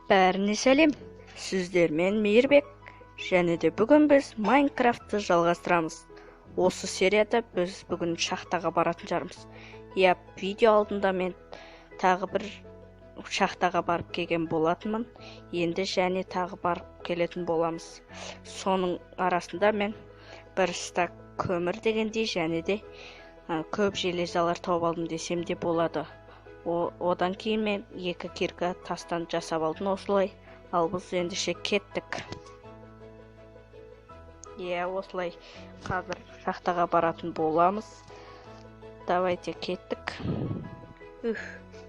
Бәріне сәлем, сіздермен Мейірбек, және де бүгін біз Майнкрафтты жалғастырамыз. Осы серияда біз бүгін шахтаға баратын жармыз. Видео алдында мен тағы бір шахтаға барып келген болатынмын. Енді және тағы барып келетін боламыз. Соның арасында мен бір стак көмір дегендей және де көп железалар тауып алдым десем де болады. Одан кейін мен екі кирка тастан жасап алдым осылай. Ал біз ендеше кеттік. Осылай қазір шахтаға баратын боламыз. Давайте кеттік.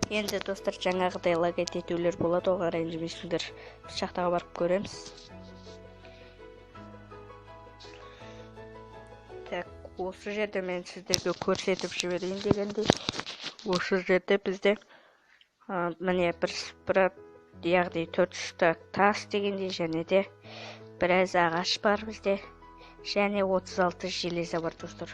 Енді достар, жаңағыдай лагать етулер болады, оған ренжімейсіңдер. Біз шахтаға барып көреміз. Осы жерде мен сіздерге көрсетіп жіберейін дегенде, осы жерде бізде міне бір яғни 4 тас дегенде және де біраз ағаш бар бізде, және 36 железа бар достар.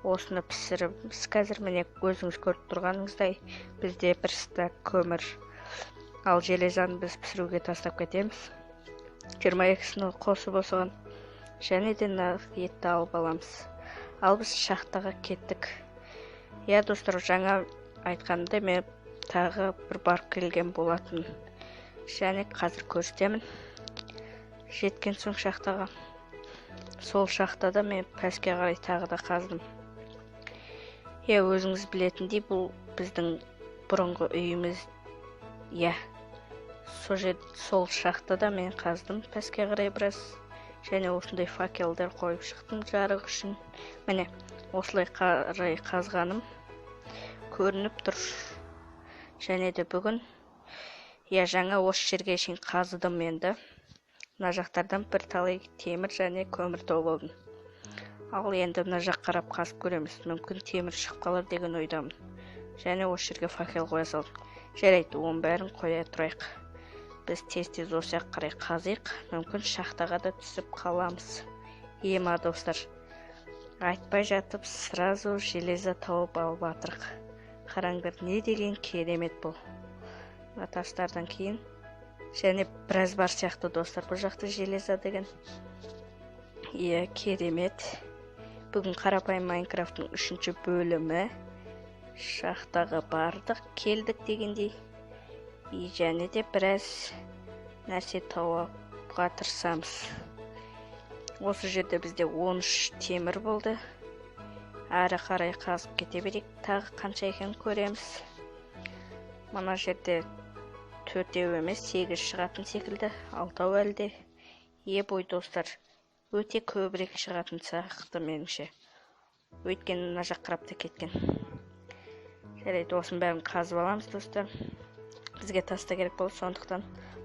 Осыны пісіріміз қазір, міне өзіңіз көріп тұрғаныңыздай бізде бір стак көмір. Ал железаны біз пісіруге тастап кетеміз. 22-сіні қосып осыған және де етті алып аламыз. Ал біз шахтаға кеттік. Достар, жаңа айтқанымда мен тағы бір барып келген болатын. Және қазір көрсетемін. Жеткен соң шахтаға. Сол шахтада мен пәске қарай тағы да қаздым. Өзіңіз білетіндей, бұл біздің бұрынғы үйіміз. Сол шахтада мен қаздым пәске қарай біраз. Және осындай факелдер қойып шықтым жарық үшін. Міне, осылай қарай қазғаным көрініп тұр. Және де бүгін, жаңа осы жерге шейін қазыдым енді. Мына жақтардан бір талай темір және көмір тауып алдым. Ал енді мына жақ қарап қазып көреміз. Мүмкін темір шығып қалар деген ойдамын. Және осы жерге факел қоя салдым. Жарайды, оның бәрін қоя тұрайық. Біз тез-тез осы жақ қарай қазайық. Мүмкін шахтаға да түсіп қаламыз. Достар, айтпай жатып сразу железа тауып алып атырық. Қараңдар, не деген керемет бұл. Мына тастардан кейін және біраз бар сияқты достар, бұл жақты железа деген. Керемет. Бүгін қарапайым Майнкрафттың 3-ші бөлімі. Шахтаға бардық, келдік дегендей. Және де біраз нәрсе тауыпқа тырысамыз. Осы жерде бізде 13 темір болды. Әрі қарай қазып кете берейік. Тағы қанша екенін көреміз. Мына жерде 4 емес 8 шығатын секілді. 6 әлде. Бой достар, өте көбірек шығатын сияқты меніңше. Өйткені мына жақ қарап та кеткен. Жарайды, осының бәрін қазып аламыз достар. Бізге таста керек болды, сондықтан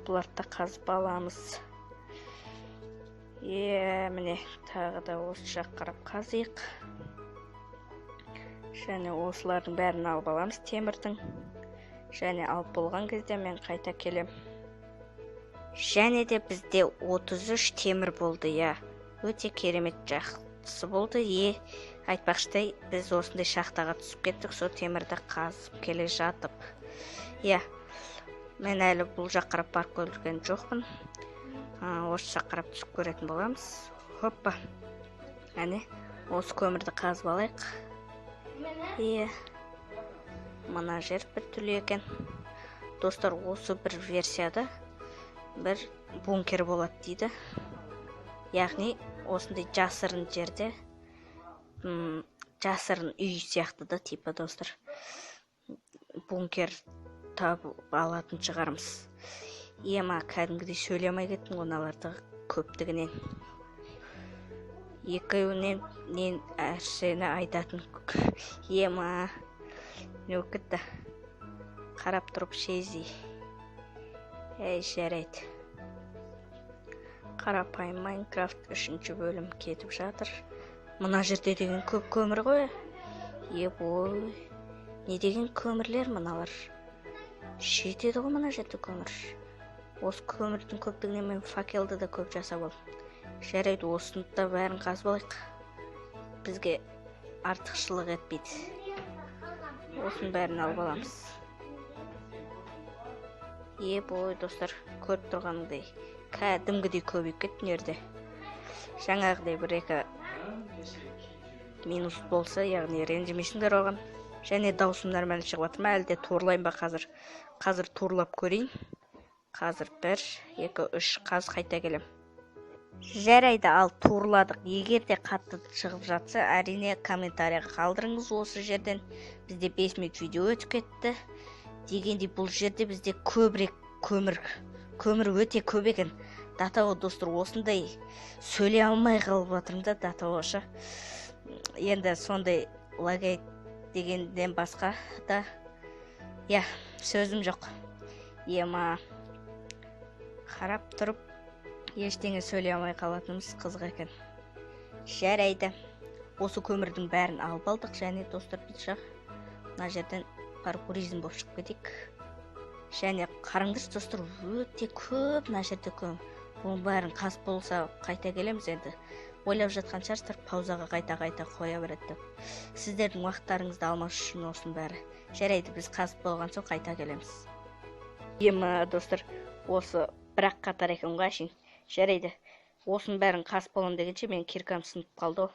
бұларды қазып аламыз. Міне, тағы да осы жақ қарап қазайық. Және осылардың бәрін алып аламыз темірдің. Және алып болған кезде мен қайта келем. Және де бізде 33 темір болды. Өте керемет жақсы болды. Айтпақшыдай, біз осындай шахтаға түсіп кеттік, сол темірді қазып келе жатып. Мен әлі бұл жақ қарап барып көрген жоқпын. Осы жақ қарап түсіп көретін боламыз. Хоппа. Әне, осы көмірді қазып алайық. Мына жер бір түрлі екен. Достар, осы бір версияда бір бункер болады дейді. Яғни, осындай жасырын жерде, жасырын үй сияқты да типа достар. Бункер табып алатын шығармыз. Кәдімгідей сөйлемей кеттім оналарды көптігінен. Екеуінен нен әрсені айтатын. Не өкітті. Қарап тұрып шези. Жарайды. Қарапайым Майнкрафт 3-ші бөлім кетіп жатыр. Мына жерде деген көп көмір ғой. Бой. Не деген көмірлер мұналар. Жетеді ғой мына жерде көмір. Осы көмірдің көптігінен мен факелді да көп жасап алдым. Жарайды, осыны да бәрін қазып алайық. Бізге артықшылық етпейді. . 。 . 。 . 。 . 。 . . 。 。 . 。 . 。 . 。 。 . 。 . 。 . 。 . 。 . 。 。 . Осының бәрін алып аламыз. Жарайды, осыны да бәрін қазып алайық. Бізге артықшылық етпейді. Осының бәрін алып аламыз. Бой достар, көріп тұрғаныңдай кәдімгідей көбейіп кетті мына жерде. Жаңағыдай бір-екі минус болса, яғни ренжімейсіңдер оған. Және даусым нормально шығып жатыр ма, әлде туырлайын ба қазір? Қазір туырлап көрейін. Қазір 1, 2, 3 қаз қайта келем. Жарайды, ал туырладық. Егер де қатты шығып жатса, әрине комментарияға қалдырыңыз. Осы жерден бізде 5 минут видео өтіп кетті. Дегенде бұл жерде бізде көбірек көмір өте көп екен. Датао достар, осындай сөйлей алмай қалып жатырмын да датаоша. Енді сондай лагайт дегенден басқа да сөзім жоқ. Қарап тұрып ештеңе сөйлей алмай қалатынымыз қызық екен. Жарайды. Осы көмірдің бәрін алып алдық, және достар біз мына жерден паркуризм болып шығып кетейік. Және қараңызшы достар, өте көп мына жерде көмір. Бұның бәрін қазып болса қайта келеміз енді. Ойлап жатқан шығарсыздар, паузаға қайта қоя береді деп. Сіздердің уақыттарыңызды алмас үшін осының бәрі. Жарайды, біз қазып болған соң қайта келеміз. Достар, осы бірақ қатар екен ғашын. Жарайды, осының бәрін қазып болам дегенше мен киркам сынып қалды.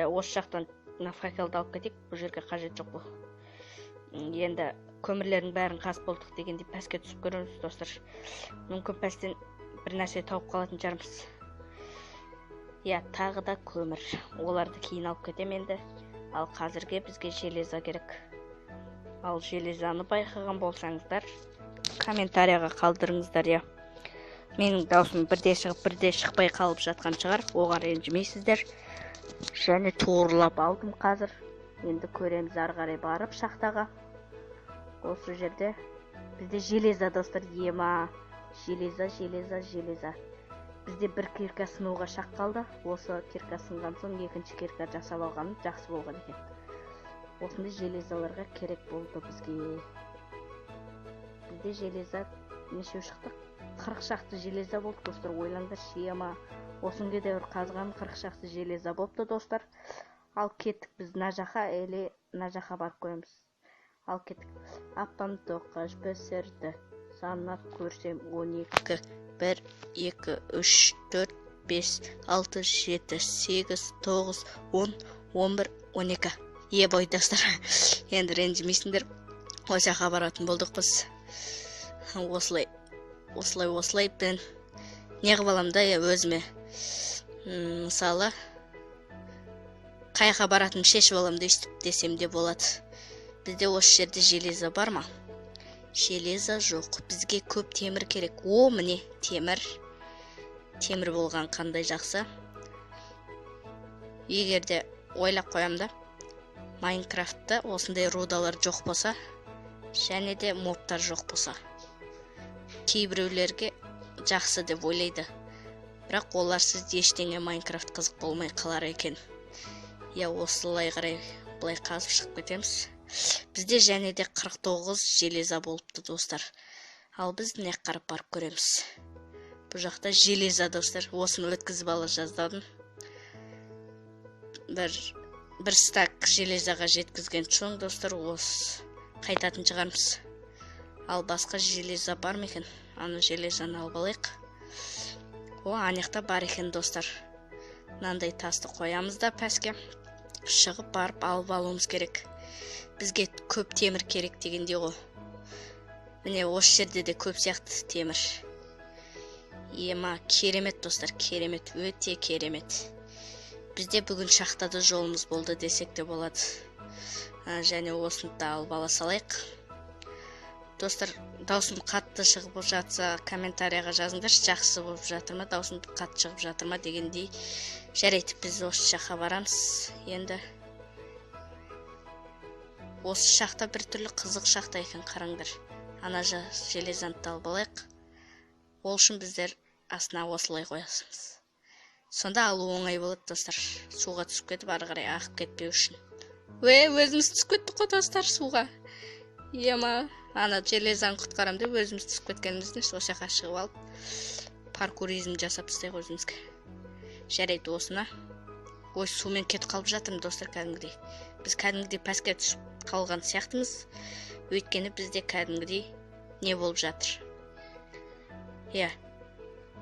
Осы жақтан факелді алып кетейік, бұл жерге қажет жоқ бұл. Енді көмірлердің бәрін қазып болдық дегенде пәске түсіп көреміз достар. Мүмкін пәстен бір нәрсе тауып қалатын жармыз. Тағы да көмір. Оларды кейін алып кетем енді. Ал қазірге бізге железа керек. Ал железаны байқаған болсаңыздар, комментарияға қалдырыңыздар. Менің даусым бірде шығып, бірде шықпай қалып жатқан шығар. Оған ренжімейсіздер. Және туырлап алдым қазір. Енді көреміз ары қарай барып шахтаға. Осы жерде бізде железа достар. Железа. Бізде бір кирка сынуға шақ қалды. Осы кирка сынған соң екінші кирка жасап алғаным жақсы болған екен. Осындай железаларға керек болды бізге. Бізде железа нешеу шықты? 40 шақты железа болды достар. Ойлаңдар, осынге дәуір қазған 40 шақты железа болыпты достар. Ал кеттік біз мына жаққа барып көреміз. Ал кеттік. Апам тоқаш пісірді. Санап көрсем 12. 1, 2, 3, 4, 5, 6, 7, 8, 9, 10, 11, 12. Бой достар. Енді ренжімейсіңдер. Осы жаққа баратын болдық біз. Осылай мен неғып аламда өзіме. Мысалы, қайға баратын шешіп аламды өстіп десем де болады. Бізде осы жерде железа бар ма? Железа жоқ. Бізге көп темір керек. Міне темір. Темір болған қандай жақсы. Егерде ойлап қоямда, Майнкрафтта осындай рудалар жоқ болса, және де мобтар жоқ болса, кейбіреулерге жақсы деп ойлайды. Бірақ оларсыз ештеңе Майнкрафт қызық болмай қалар екен. Осылай қарай бұлай қазып шығып кетеміз. Бізде және де 49 железа болыпты достар. Ал біз не қарап барып көреміз. Бұл жақта железа достар. Осыны өткізіп ала жаздадым. Бір стак железаға жеткізген соң достар, осы қайтатын шығармыз. Ал басқа железа бар ма екен? Аны железаны алып алайық. Анекта бар екен достар. Мынандай тасты қоямыз да пәске. Шығып барып алып алуымыз керек. Бізге көп темір керек дегенде ғой. Міне осы жерде де көп сияқты темір. Керемет достар, керемет, өте керемет. Бізде бүгін шахтада жолымыз болды десек те болады. Және осыны да алып ала салайық. Достар, даусым қатты шығып жатса, комментарияға жазыңдаршы, жақсы болып жатыр ма, даусым қатты шығып жатыр ма дегендей. Жарайды, біз осы жаққа барамыз. Енді осы шақта бір түрлі қызық шақта екен, қараңдар. Ана железанды алып алайық. Ол үшін біздер астына осылай қоясыңыз. Сонда алу оңай болады достар. Суға түсіп кетіп, ары қарай ағып кетпеу үшін. Өзіміз түсіп кеттік қой достар суға. Ана железаны құтқарам деп өзіміз түсіп кеткенімізді осы жаққа шығып алып паркуризм жасап тастайық өзімізге. Жарайды осыны. Сумен кетіп қалып жатырмын достар кәдімгідей. Біз кәдімгідей пәске түсіп қалған сияқтымыз. Өйткені бізде кәдімгідей не болып жатыр. Иә,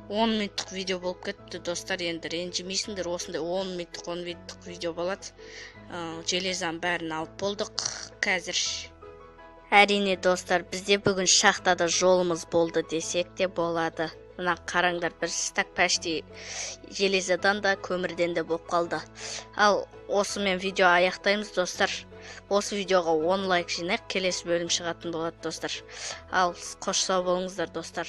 10 минуттық видео болып кетті достар. Енді ренжімейсіңдер, осындай 10 минуттық 10 минуттық видео болады. Железаның бәрін алып болдық қазір. Әрине достар, бізде бүгін шахтада жолымыз болды десек те болады. Мына қараңдар, бір стак пәшти железадан да көмірден де болып қалды. Ал осымен видео аяқтаймыз достар. Осы видеоға 10 лайк жинайық, келесі бөлім шығатын болады достар. Ал қош сау болыңыздар достар.